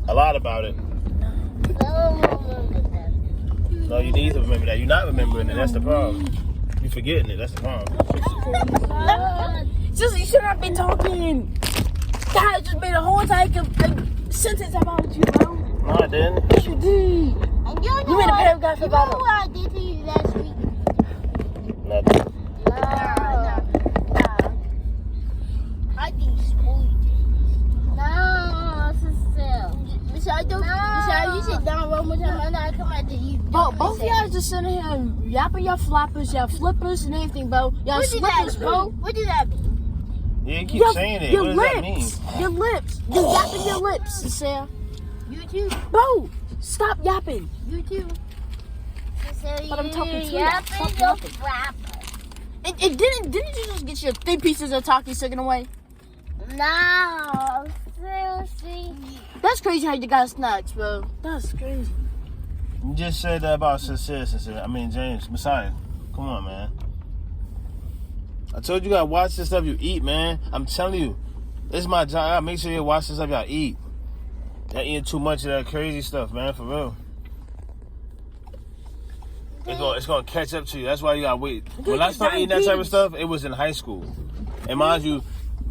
a lot about it. No, you need to remember that. You're not remembering it. That's the problem. You're forgetting it. That's the problem. Sister, you should not be talking. God just made a whole entire sentence about you, bro. No, I didn't. Yes, you did. And You made a paragraph about him. what I did to you last week? Nothing. No. I think spoiled it. No, sister. Michelle, you sit down one more time and I come out to you. Both of y'all just sitting here and yapping your floppers, your flippers and everything, bro. Y'all slippers, bro. What does that mean? Yeah, you keep saying it. What does that mean? Your lips. You're yapping your lips, Cecile. You too. Bro, stop yapping. You too. But I'm talking to you. Yapping Stop your yapping. flapper. And didn't you just get your 3 pieces of Takis taken away? No, seriously. That's crazy how you got snacks, bro. That's crazy. You just said that about Sincere. James, Messiah. Come on, man. I told you gotta watch the stuff you eat, man. I'm telling you. This is my job. I gotta make sure you watch the stuff y'all eat. Y'all eating too much of that crazy stuff, man, for real. It's gonna catch up to you. That's why you gotta wait. When I started eating that type of stuff, it was in high school. And mind you,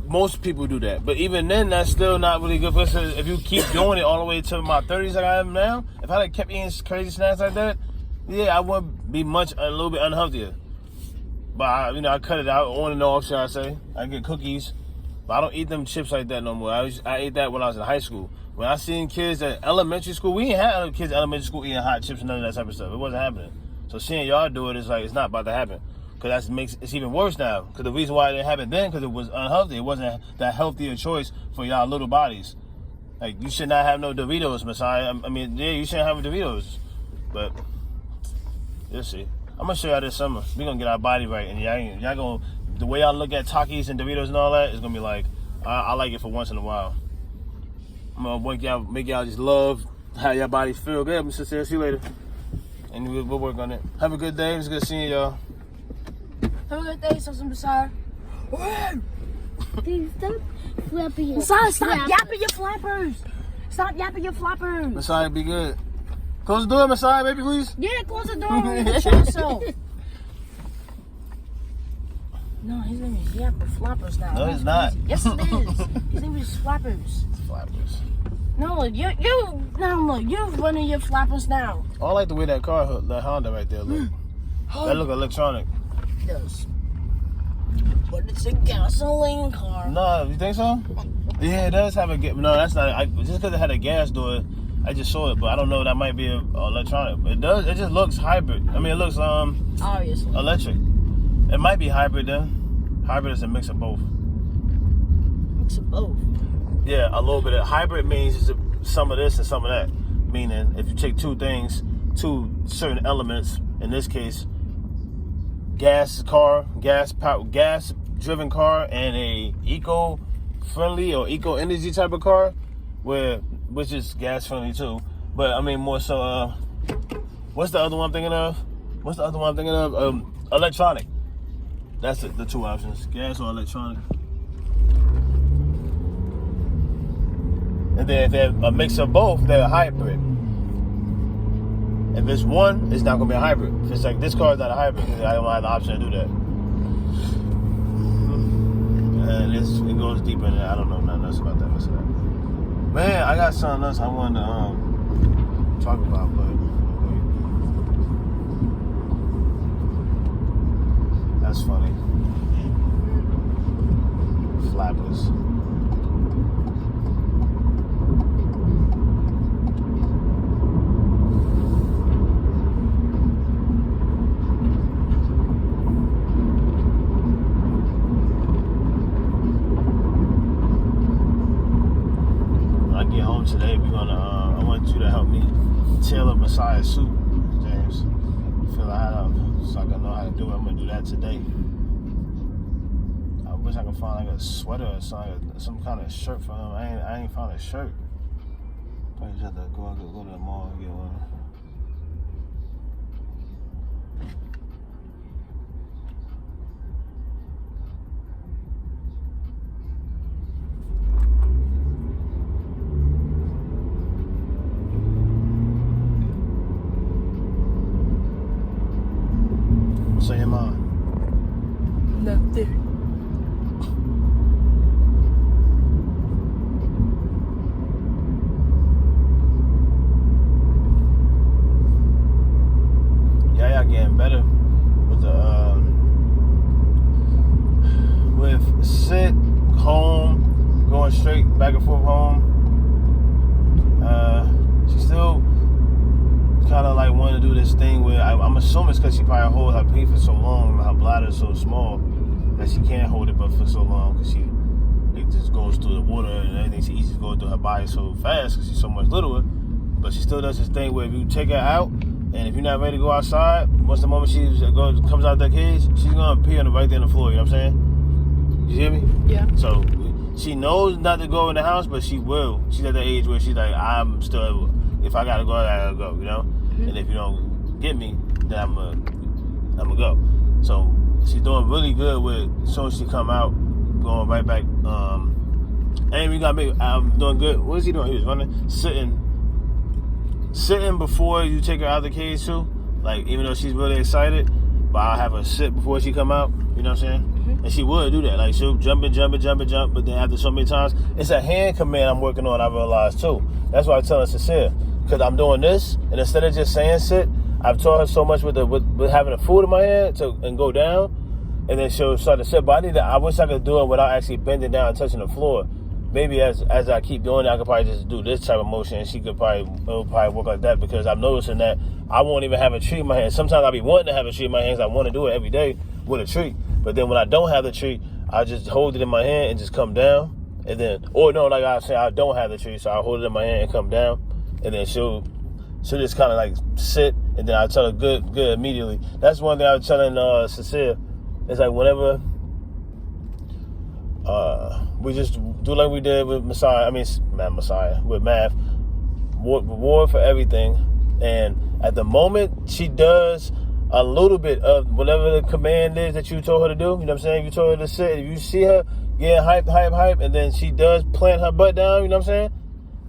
most people do that. But even then, that's still not really good for us. If you keep doing it all the way to my 30s like I am now, if I had kept eating crazy snacks like that, yeah, I wouldn't be a little bit unhealthier. But I cut it out on and off, shall I say. I get cookies, but I don't eat them chips like that no more. I ate that when I was in high school. When I seen kids at elementary school, we ain't had kids at elementary school eating hot chips and none of that type of stuff. It wasn't happening. So seeing y'all do it, it's like it's not about to happen. Because it's even worse now. Because the reason why it didn't happen then, because it was unhealthy. It wasn't that healthier choice for y'all little bodies. Like, you should not have no Doritos, Messiah. I mean, yeah, you shouldn't have Doritos. But, you'll see. I'm going to show y'all this summer. We're going to get our body right. And y'all going to, the way y'all look at Takis and Doritos and all that, it's going to be like, I like it for once in a while. I'm going to make y'all just love how your body feel. Good, Mr. See you later. And we'll work on it. Have a good day. It's good seeing y'all. Have a good day, Sister Messiah. Dude, stop flapping your Messiah, stop yapping your flappers. Stop yapping your flappers. Messiah, be good. Close the door, Messiah, baby, please. Yeah, close the door. Show yourself. No, his name is Yapper Flappers now. No, it's not. Yes, it is. His name is Flappers. Flappers. No, look, you're running your flappers now. I like the way that car, that Honda right there look. That look electronic. It does. But it's a gasoline car. No, you think so? Yeah, it does have a gas. No, that's not. Just because it had a gas door, I just saw it, but I don't know. That might be electronic. It does. It just looks hybrid. I mean, it looks obviously electric. It might be hybrid then. Hybrid is a mix of both. Mix of both. Yeah, a little bit of hybrid means it's some of this and some of that. Meaning, if you take two certain elements, in this case, gas-driven car, and a eco-friendly or eco-energy type of car, which is gas-friendly too. But I mean, more so. What's the other one I'm thinking of? Electronic. That's the two options: gas or electronic. And then if they're a mix of both, they're a hybrid. If it's one, it's not going to be a hybrid. If it's like this car is not a hybrid, I don't have the option to do that. And it goes deeper than that. I don't know nothing else about that. Man, I got something else I wanted to talk about, but that's funny. Flappers. Today we're gonna I want you to help me tailor Messiah's suit, James. Fill it out so I can know how to do it. I'm gonna do that today. I wish I could find like a sweater or something, some kind of shirt for him. I ain't found a shirt. Probably just have to go to the mall and get one. not getting better with the with sit home, going straight back and forth home. She still kind of like want to do this thing where I'm assuming it's because she probably hold her pee for so long, her bladder is so small that she can't hold it but for so long because it just goes through the water and everything. She eats going through her body so fast because she's so much littler. But she still does this thing where if you take her out and if you're not ready to go outside, once the moment she comes out that cage, she's gonna pee on right there on the floor. You know what I'm saying? You hear me? Yeah. So she knows not to go in the house, but she will. She's at the age where she's like, I'm still. If I gotta go, I gotta go. You know. Mm-hmm. And if you don't get me, then I'm gonna go. So she's doing really good with. As soon as she come out, going right back. And we got me. I'm doing good. What is he doing? He was running, sitting before you take her out of the cage too. Like even though she's really excited, but I'll have her sit before she come out. You know what I'm saying? Mm-hmm. And she would do that. Like she'll jump. But then after so many times, it's a hand command I'm working on. I realized too. That's why I tell her Cecilia, because I'm doing this, and instead of just saying sit, I've taught her so much with having the food in my hand and go down, and then she'll start to sit. But I wish I could do it without actually bending down and touching the floor. Maybe as I keep doing it, I could probably just do this type of motion, and it'll probably work like that, because I'm noticing that I won't even have a treat in my hand. Sometimes I'll be wanting to have a treat in my hands. I want to do it every day with a treat. But then when I don't have the treat, I just hold it in my hand and just come down. And then, or no, like I say, I don't have the treat, so I hold it in my hand and come down. And then she'll just kind of like sit, and then I tell her good immediately. That's one thing I was telling Cecilia. It's like whenever we just do like we did with with Math, reward for everything. And at the moment, she does a little bit of whatever the command is that you told her to do. You know what I'm saying? You told her to sit. If you see her getting hype, and then she does plant her butt down, you know what I'm saying?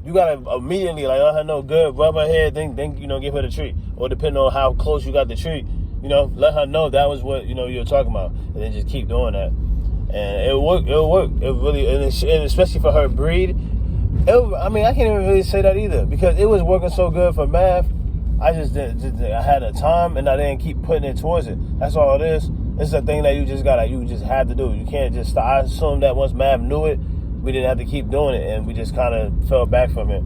You gotta immediately let her know, good, rub her head, then give her the treat. Or depending on how close you got the treat, let her know that was what you were talking about, and then just keep doing that, and it'll work. It really, and especially for her breed. I can't even really say that either, because it was working so good for Math. I just had a time, and I didn't keep putting it towards it. That's all it is. It's a thing that you just had to do. You can't just stop. I assumed that once Mav knew it, we didn't have to keep doing it, and we just kind of fell back from it.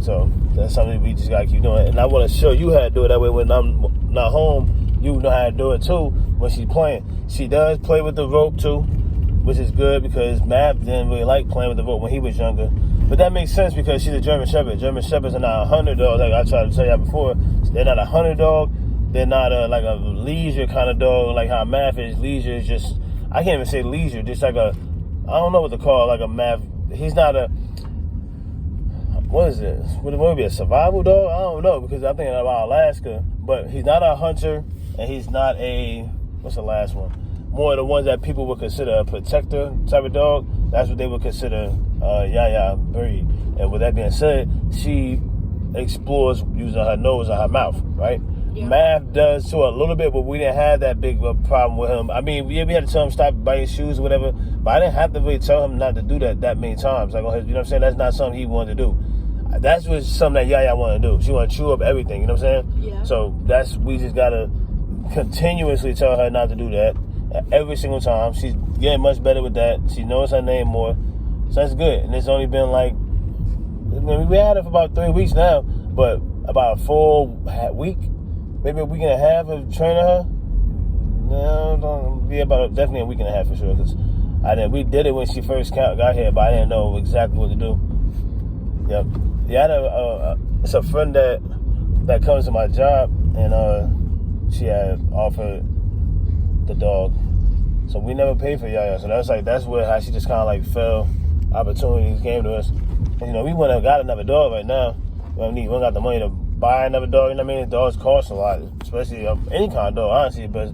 So that's something we just gotta keep doing. And I want to show you how to do it. That way, when I'm not home, you know how to do it too. When she's playing, she does play with the rope too, which is good, because Mav didn't really like playing with the rope when he was younger. But that makes sense, because she's a German Shepherd. German Shepherds are not a hunter dog, like I tried to tell you before. They're not a hunter dog. They're not like a leisure kind of dog, like how Mav is. Leisure is just, I can't even say leisure, just like I don't know what to call it, like a Mav. He's not a, what is this? Would it be a survival dog? I don't know, because I'm thinking about Alaska. But he's not a hunter, and he's not a, what's the last one? More of the ones that people would consider a protector type of dog. That's what they would consider Yaya breed. And with that being said, she explores using her nose and her mouth, right? Yeah. Mav does too a little bit, but we didn't have that big of a problem with him. I mean, we had to tell him stop biting shoes or whatever, but I didn't have to really tell him not to do that many times. Like, you know what I'm saying? That's not something he wanted to do. That's what something that Yaya wanted to do. She wanted to chew up everything, you know what I'm saying? Yeah. So we just gotta continuously tell her not to do that every single time. She's getting much better with that. She knows her name more, so that's good. And it's only been like, we had it for about 3 weeks now, but about a full week, maybe a week and a half of training her. No, definitely a week and a half for sure. Cause we did it when she first got here, but I didn't know exactly what to do. Yep. Yeah, it's a friend that comes to my job, and she had offered the dog, so we never paid for Yaya. So that's how she just kind of like fell. Opportunities came to us. And, we wouldn't have got another dog right now. We don't got the money to buy another dog. You know what I mean? Dogs cost a lot, especially any kind of dog, honestly. But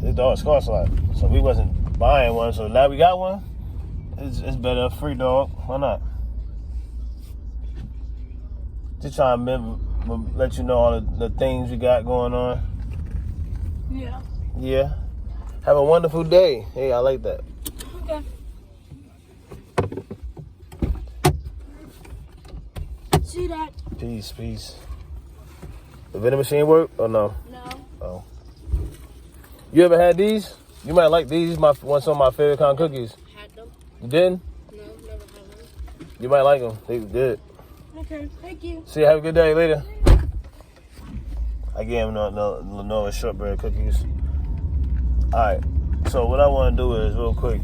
the dogs cost a lot, so we wasn't buying one. So now we got one. It's better, a free dog. Why not? Just trying to let you know all the things we got going on. Yeah. Yeah. Have a wonderful day. Hey, I like that. Okay. See that? Peace. The vending machine work or no? No. Oh. You ever had these? You might like these. Some of my favorite kind of cookies. Had them? You didn't? No, never had them. You might like them. They good. Okay, thank you. See you. Have a good day. Later. I gave him Lenora shortbread cookies. All right. So what I want to do is real quick.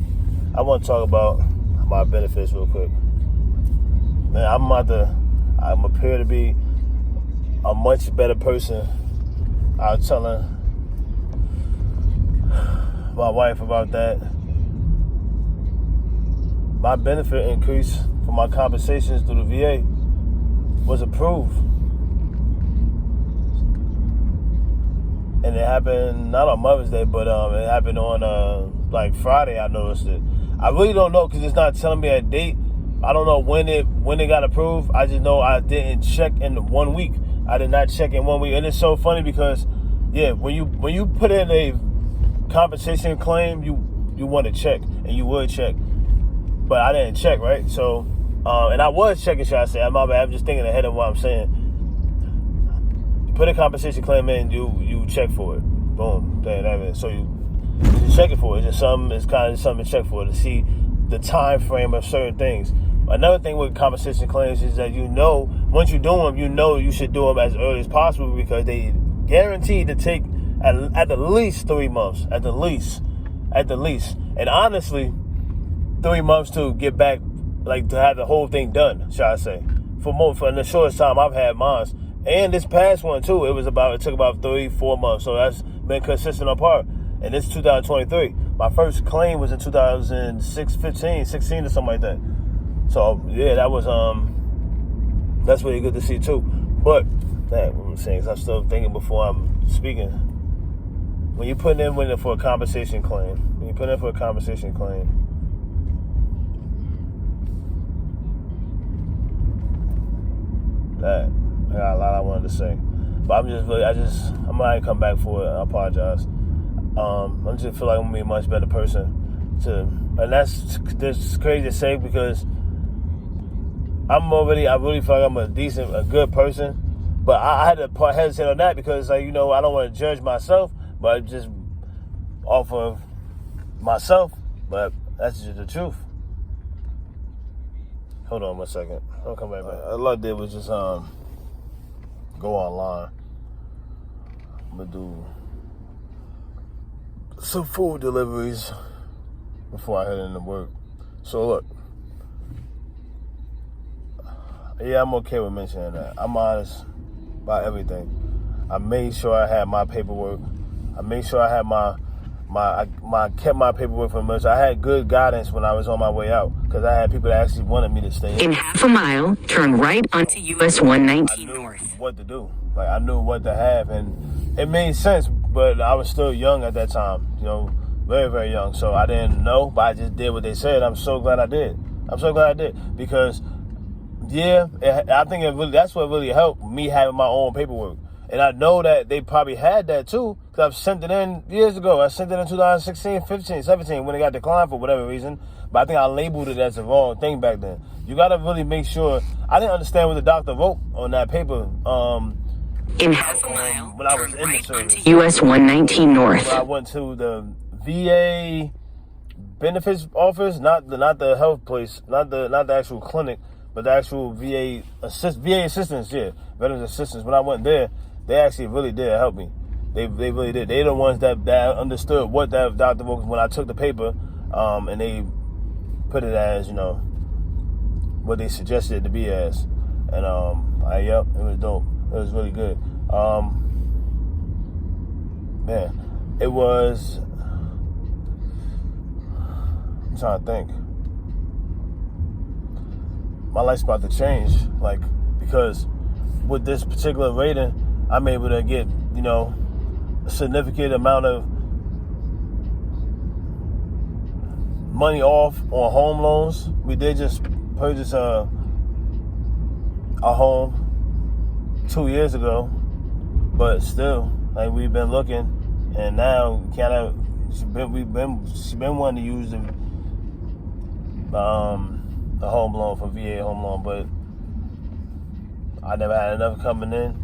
I want to talk about my benefits real quick. Man, I'm appear to be a much better person. I was telling my wife about that. My benefit increase for my compensations through the VA was approved. And it happened not on Mother's Day, but it happened on like Friday. I noticed it. I really don't know because it's not telling me a date. I don't know when it got approved. I just know I didn't check in 1 week. I did not check in 1 week, and it's so funny because, yeah, when you put in a compensation claim, you want to check and you would check, but I didn't check, right? So, and I was checking. Should I say? My bad. I'm just thinking ahead of what I'm saying. You put a compensation claim in, you check for it. Boom. So you check it for it. It's kind of something to check for to see the time frame of certain things. Another thing with compensation claims is that once you do them, you should do them as early as possible because they guaranteed to take at the least 3 months. At the least. And honestly, 3 months to get back, like to have the whole thing done, shall I say. For the shortest time I've had mine. And this past one too, it took about 3-4 months. So that's been consistent apart. And this is 2023. My first claim was in 2016 or something like that. So yeah, that's really good to see too. But what I'm saying is I'm still thinking before I'm speaking. When you put in for a compensation claim, that I got a lot I wanted to say, but I'm gonna come back for it. I apologize. I just feel like I'm gonna be a much better person and that's crazy to say because I really feel like I'm a good person, but I had to hesitate on that because I don't want to judge myself, but just off of myself, but that's just the truth. Hold on 1 second. I'll come back. All I did was just go online. I'm gonna do some food deliveries before I head into work. So look, yeah, I'm okay with mentioning that. I'm honest about everything. I made sure I had my paperwork. I made sure I had I kept my paperwork from emergency. I had good guidance when I was on my way out because I had people that actually wanted me to stay in half a mile, turn right onto US 119 North. What to do. Like I knew what to have, and it made sense, but I was still young at that time, very, very young. So I didn't know, but I just did what they said. I'm so glad I did. Because I think that's what really helped me having my own paperwork. And I know that they probably had that too, because I've sent it in years ago. I sent it in 2016, 15, 17 when it got declined for whatever reason. But I think I labeled it as the wrong thing back then. You got to really make sure. I didn't understand what the doctor wrote on that paper. In half a mile, when I was in the service. US 119 North. When I went to the VA benefits office, not the health place, not the actual clinic, but the actual VA assistants, veterans assistants. When I went there, they actually really did help me. They really did. They're the ones that understood what that doctor wrote when I took the paper, and they put it as what they suggested it to be as, and it was dope. It was really good. It was. I'm trying to think. My life's about to change, because with this particular rating, I'm able to get, a significant amount of money off on home loans. We did just purchase a home 2 years ago, but still, we've been looking, and now she's been wanting to use the home loan for VA home loan, but I never had enough coming in.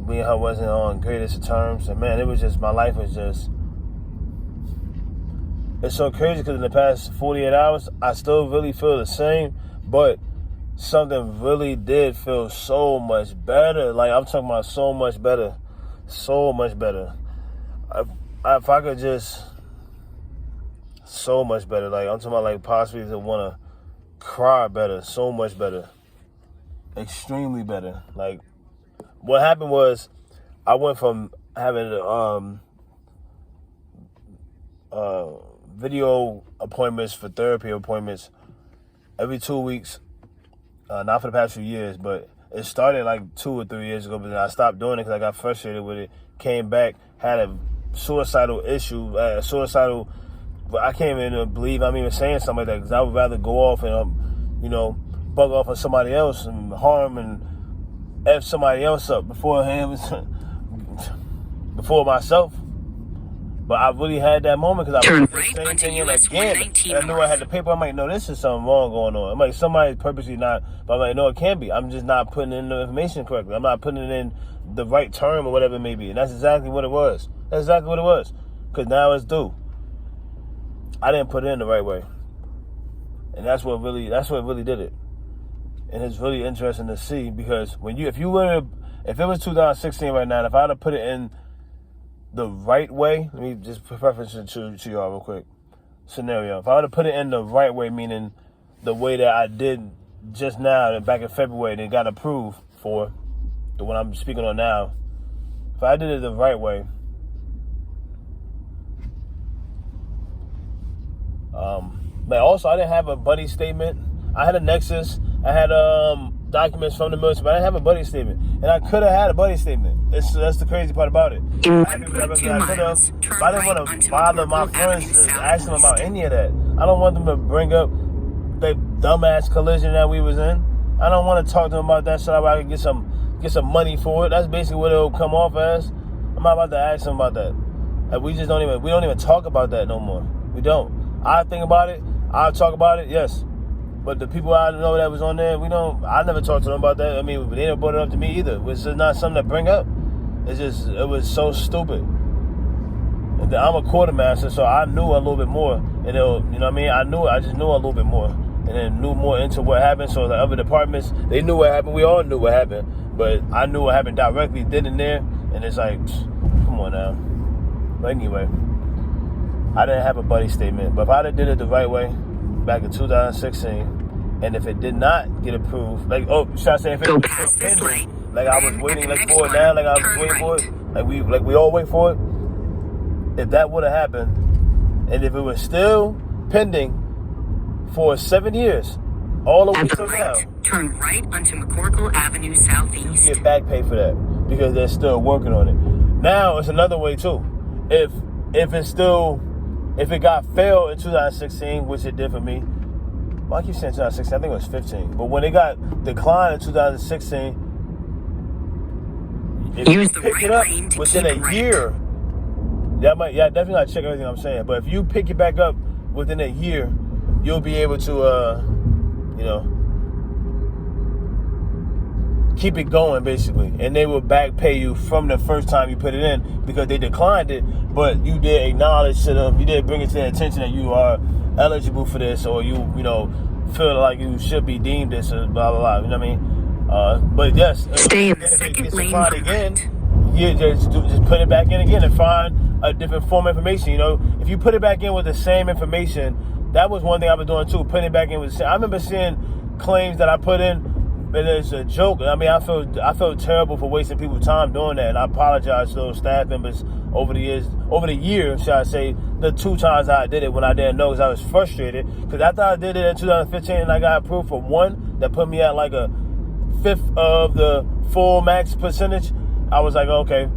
me and her wasn't on greatest of terms, and man, it was just, my life was just, it's so crazy because in the past 48 hours, I still really feel the same, but something really did feel so much better. Like, I'm talking about so much better. So much better. If I could just, so much better. Like, I'm talking about, like, possibly to want to cry better. So much better. Extremely better. Like, what happened was, I went from having video appointments for therapy appointments every 2 weeks. Not for the past few years, but it started like 2 or 3 years ago, but then I stopped doing it because I got frustrated with it. Came back, had a suicidal issue, but I can't even believe I'm even saying something like that, because I would rather go off and, bug off on somebody else and harm and F somebody else up before myself. But I really had that moment because I Turn was the right same onto thing US again. 119 And I knew I had the paper. I'm like, no, this is something wrong going on. I'm like, somebody purposely not. But I'm like, no, it can't be. I'm just not putting in the information correctly. I'm not putting it in the right term or whatever it may be. And that's exactly what it was. That's exactly what it was. Because now it's due. I didn't put it in the right way. And that's what really did it. And it's really interesting to see, because if it was 2016 right now, if I had to put it in the right way, let me just preface it to y'all real quick. Scenario. If I were to put it in the right way, meaning the way that I did just now, back in February, and it got approved for the one I'm speaking on now. If I did it the right way, but also I didn't have a buddy statement. I had a Nexus. I had documents from the military, but I didn't have a buddy statement. And I could have had a buddy statement. That's the crazy part about it. In I didn't 1.2 miles, turn but I didn't right want to onto bother my McCorkle friends Avenue to ask them Southeast. about any of that. I don't want them to bring up the dumbass collision that we was in. I don't want to talk to them about that so that I can get some money for it. That's basically what it'll come off as. I'm not about to ask them about that. Like, we don't even talk about that no more. We don't. I think about it. I'll talk about it, yes. But the people I know that was on there, I never talked to them about that. I mean, they never brought it up to me either. It's just not something to bring up. It was so stupid. And then I'm a quartermaster, so I knew a little bit more. And I just knew a little bit more. And then knew more into what happened. So the other departments, they knew what happened. We all knew what happened. But I knew what happened directly then and there. And it's like, come on now. But anyway, I didn't have a buddy statement. But if I did it the right way, back in 2016, and if it did not get approved, should I say if it Go was past this pending, light. like I was Then waiting at the for it next now, one, like I was turn waiting for it, right. like we all wait for it. If that would have happened, and if it was still pending for 7 years, all the way At the till now, right, turn right onto McCorkle Avenue Southeast. you get back pay for that because they're still working on it. Now it's another way too. If it got failed in 2016, which it did for me. Well, I keep saying 2016, I think it was 15. But when it got declined in 2016, if Use you the pick right it up lane to within keep a right. year, definitely not check everything I'm saying. But if you pick it back up within a year, you'll be able to, keep it going basically, and they will back pay you from the first time you put it in because they declined it, but you did acknowledge to them, you did bring it to their attention that you are eligible for this, or you feel like you should be deemed this, or blah blah blah. You know what I mean? But yes, Stay in the if it second gets lane declined for again, right. you just put it back in again and find a different form of information. If you put it back in with the same information, that was one thing I've been doing too. Putting it back in with the same. I remember seeing claims that I put in. But it's a joke. I mean, I felt terrible for wasting people's time doing that, and I apologize to those staff members over the year, should I say, the 2 times I did it when I didn't know, because I was frustrated. Because after I did it in 2015 and I got approved for one that put me at like a 5th of the full max percentage, I was like, okay.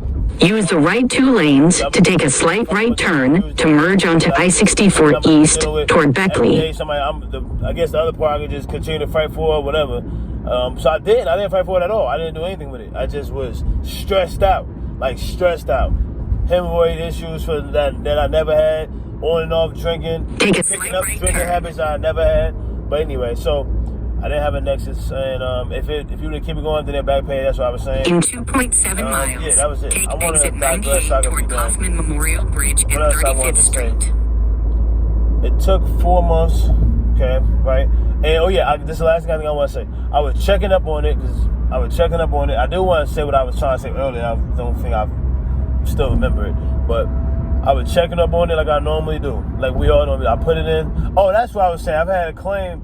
Use the right 2 lanes to take a slight right turn to merge onto I-64 East toward Beckley. I guess the other part I could just continue to fight for or whatever. So I didn't fight for it at all. I didn't do anything with it. I just was stressed out. Hemorrhoid issues that I never had, on and off drinking, Take a picking slight up right drinking turn. habits I never had. But anyway, so I didn't have a Nexus, and if you would keep it going, then they're back pay. That's what I was saying. In 2.7 miles, yeah, that was it. take I wanted exit to digress 98 so I could toward be done. Kaufman Memorial Bridge and What else I wanted 35th to say? Street. It took 4 months, okay, right? And this is the last thing I think I want to say. I was checking up on it I do want to say what I was trying to say earlier. I don't think I still remember it, but I was checking up on it like I normally do. Like we all normally. I put it in. Oh, that's what I was saying. I've had a claim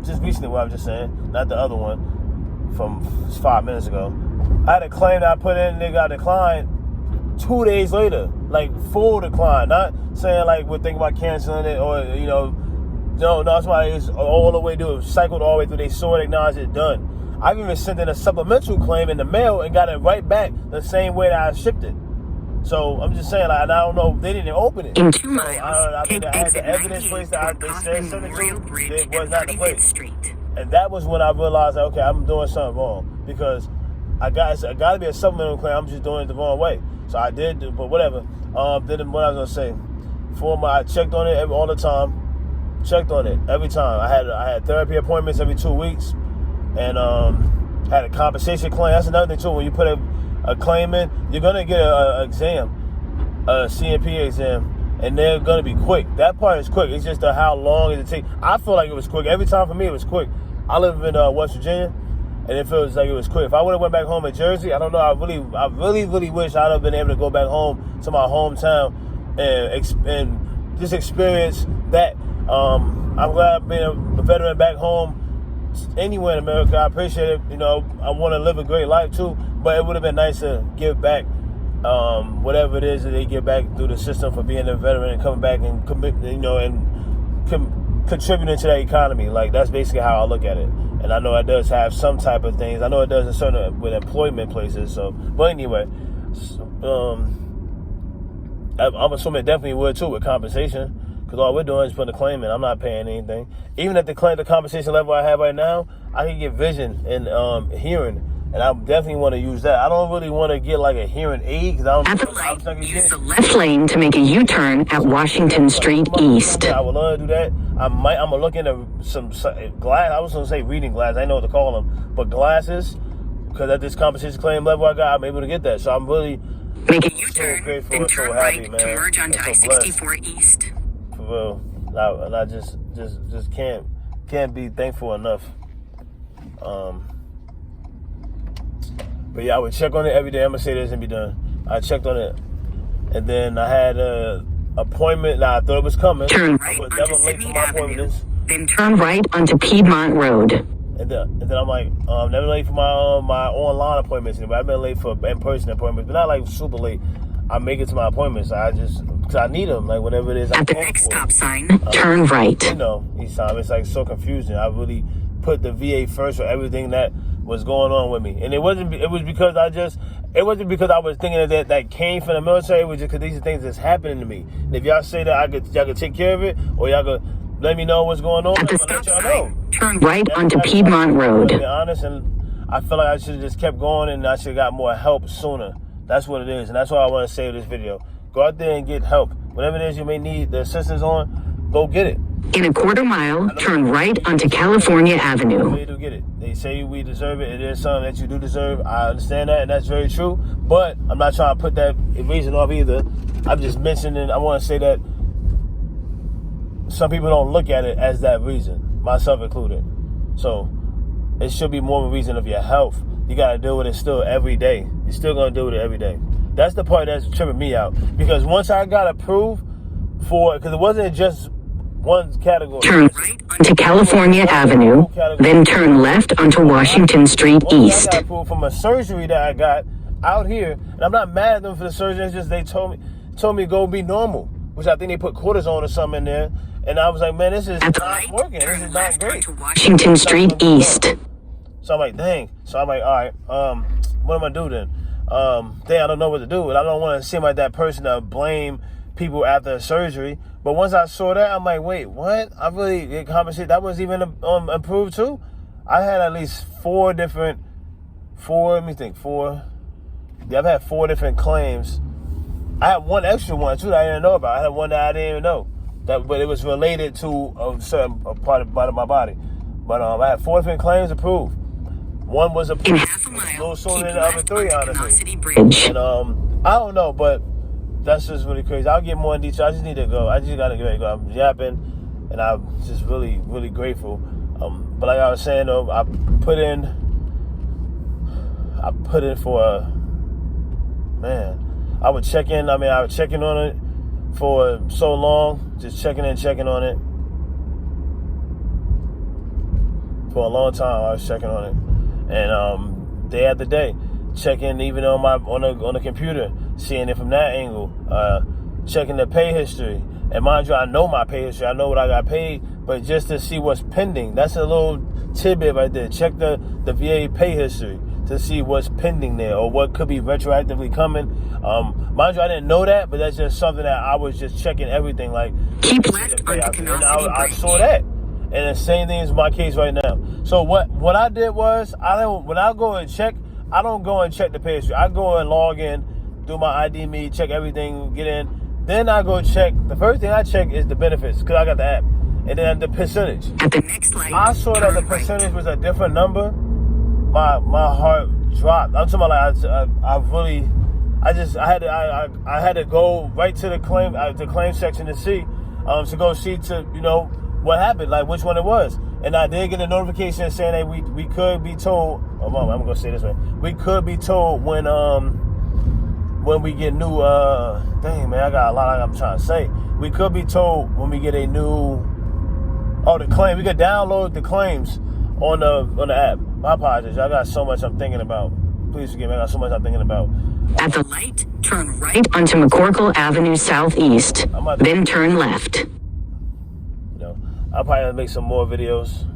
just recently. What I was just saying, not the other one from 5 minutes ago. I had a claim that I put in and they got declined 2 days later, like full decline. Not saying like we're thinking about canceling it or no, that's why it's all the way through. It cycled all the way through. They saw it, acknowledged it, done. I've even sent in a supplemental claim in the mail and got it right back the same way that I shipped it. So I'm just saying, like, I don't know, they didn't open it. In 2 miles, I take had exit the evidence 98 place that toward they said Kaufman something Memorial to. Bridge It and was not the 35th place. Street. And that was when I realized, like, okay, I'm doing something wrong because I got to be a supplemental claim. I'm just doing it the wrong way. So I did, but whatever. Then what I was gonna say, I checked on it all the time. Checked on it every time. I had therapy appointments every 2 weeks, and had a compensation claim. That's another thing too. When you put a claim in, you're gonna get a exam, a CNP exam, and they're gonna be quick. That part is quick. It's just how long it take. I feel like it was quick every time. For me, it was quick. I live in West Virginia, and it feels like it was quick. If I would have went back home in Jersey, I don't know. I really wish I'd have been able to go back home to my hometown and just experience that. I'm glad I've been a veteran back home anywhere in America. I appreciate it. I want to live a great life too, but it would have been nice to give back whatever it is that they give back through the system for being a veteran and coming back and contributing to the economy. Like, that's basically how I look at it. And I know it does have some type of things. I know it does in certain with employment places. So, but anyway, I'm assuming it definitely would too with compensation. Because all we're doing is putting a claim in. I'm not paying anything. Even at the compensation level I have right now, I can get vision and hearing. And I definitely want to use that. I don't really want to get like a hearing aid. Because I don't. At the light, use the left lane to make a U-turn at Washington Street East. I would love to do that. I'm going to look into some glass. I was going to say reading glasses. I know what to call them. But glasses, because at this compensation claim level I got, I'm able to get that. So I'm really make a U-turn, grateful then and turn happy, right man. to merge onto I'm so I-64 East. Well, and I just can't be thankful enough. But yeah, I would check on it every day. I'm gonna say this and be done. I checked on it, and then I had a appointment. Now I thought it was coming. Turn right I was onto never late for Sydney my Avenue. appointments. Then turn right onto Piedmont Road. And then I'm like, never late for my online appointments anymore. I've been late for in-person appointments, but not like super late. I make it to my appointments. Because I need them, like whatever it is. At the next stop sign, turn right. Each time it's like so confusing. I really put the VA first for everything that was going on with me, and it was because I was thinking that came from the military. It was just because these are things that's happening to me. And if y'all say that y'all could take care of it, or y'all could let me know what's going on, At the I'm gonna stop let y'all know. sign, turn right onto Piedmont Road. To be honest, and I feel like I should have just kept going, and I should have got more help sooner. That's what it is, and that's what I want to say in this video. Go out there and get help. Whatever it is you may need the assistance on, go get it. In a quarter mile, turn right onto California Avenue. They do get it. They say we deserve it. It is something that you do deserve. I understand that, and that's very true. But I'm not trying to put that reason off either. I'm just mentioning, I want to say that some people don't look at it as that reason, myself included. So it should be more of a reason of your health. You got to deal with it still every day. You're still going to deal with it every day. That's the part that's tripping me out. Because once I got approved because it wasn't just one category. Turn right onto California Avenue, then turn left onto Washington Street East. I got approved from a surgery that I got out here, and I'm not mad at them for the surgery. It's just they told me go be normal, which I think they put cortisone or something in there, and I was like, man, this is At the not light, working. This turn is not left great. onto Washington Street East. So I'm like, dang. So I'm like, all right, what am I do then? I don't know what to do, and I don't want to seem like that person to blame people after a surgery. But once I saw that, I'm like, wait, what? I really get compensated. That was even approved too. I had at least four. I've had 4 different claims. I had one extra one too that I didn't know about. I had one that I didn't even know but it was related to a certain part of my body. But I had 4 different claims approved. One was In approved half a a mile, little keep sooner than the other left 3, onto honestly. Velocity Bridge. And I don't know, but that's just really crazy. I'll get more in detail. I just need to go. I just gotta get ready to go. I'm yapping, and I'm just really, really grateful. But like I was saying, though, I put in for man. I would check in. I was checking on it for so long, just checking on it for a long time. I was checking on it, and day after day, checking even on the computer, seeing it from that angle, checking the pay history. And mind you, I know my pay history. I know what I got paid, but just to see what's pending. That's a little tidbit right there. Check the VA pay history to see what's pending there or what could be retroactively coming. Mind you, I didn't know that, but that's just something that I was just checking everything. Like, Keep left onto Canal City I Bridge. saw that. And the same thing is my case right now. So what I did was, when I go and check, I don't go and check the pay history. I go and log in, do my ID me, check everything, get in. Then I go check. The first thing I check is the benefits because I got the app, and then the percentage. At the next light, I saw that the turn right. percentage was a different number. My heart dropped. I'm talking about I had to go right to the claim section to see, what happened, like which one it was. And I did get a notification saying that we could be told. I'm gonna say it this way. We could be told when we get new. Dang man, I got a lot I'm trying to say. We could be told when we get a new. The claim. We could download the claims on the app. My apologies. I got so much I'm thinking about. Please forgive me. I got so much I'm thinking about. At the light, turn right onto McCorkle Avenue Southeast. Then turn left. I'll probably have to make some more videos,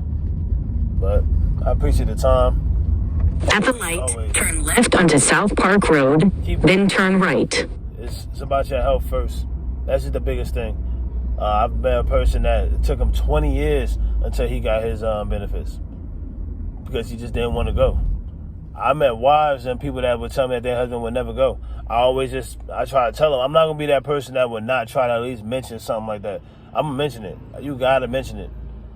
but I appreciate the time. At the light, turn left onto South Park Road, then turn right. It's about your health first. That's just the biggest thing. I've been a person that it took him 20 years until he got his benefits because he just didn't want to go. I met wives and people that would tell me that their husband would never go. I try to tell them, I'm not going to be that person that would not try to at least mention something like that. I'm going to mention it. You got to mention it.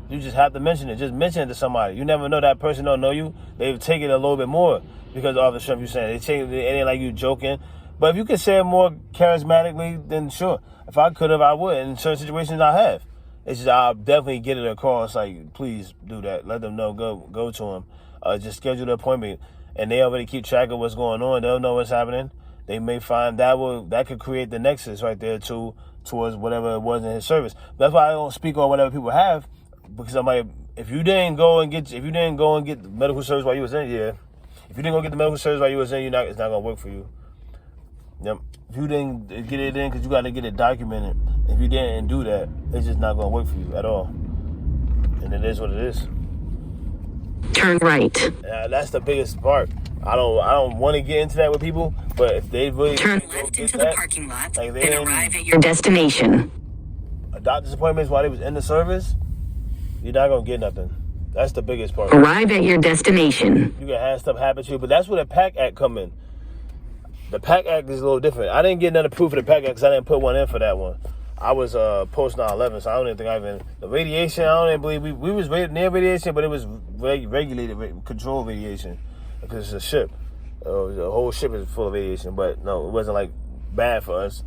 You just have to mention it. Just mention it to somebody. You never know that person don't know you. They take it a little bit more because of the stuff you're saying. It ain't like you joking. But if you can say it more charismatically, then sure. If I could have, I would. In certain situations, I have. It's just I'll definitely get it across. Like, please do that. Let them know. Go to them. Just schedule the appointment, and they already keep track of what's going on. They'll know what's happening. They may find that could create the nexus right there towards whatever it was in his service. That's why I don't speak on whatever people have, because I'm like, if you didn't go and get the medical service while you was in, yeah. If you didn't go get the medical service while you was in, it's not gonna work for you. Yep. If you didn't get it in because you got to get it documented, if you didn't do that, it's just not gonna work for you at all. And it is what it is. Turn right. That's the biggest part. I don't want to get into that with people, but if they really turn left into the parking lot, like then arrive at your destination. A doctor's appointments while they was in the service, you're not gonna get nothing. That's the biggest part. Arrive at your destination. You can have stuff happen to you, but that's where the PAC Act come in. The PAC Act is a little different. I didn't get none proof of the PAC Act because I didn't put one in for that one. I was post 9/11, so I don't even think the radiation. I don't even believe we was near radiation, but it was regulated, controlled radiation because it's a ship. The whole ship is full of radiation, but no, it wasn't like bad for us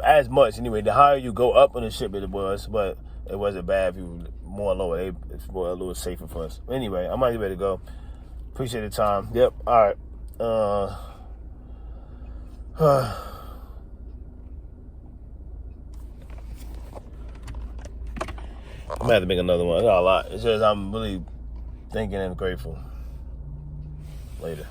as much. Anyway, the higher you go up on the ship, it was, but it wasn't bad if you were more lower. It's more a little safer for us. Anyway, I'm ready to go. Appreciate the time. Yep. All right. I'm gonna have to make another one. I got a lot. It's just I'm really thinking and grateful. Later.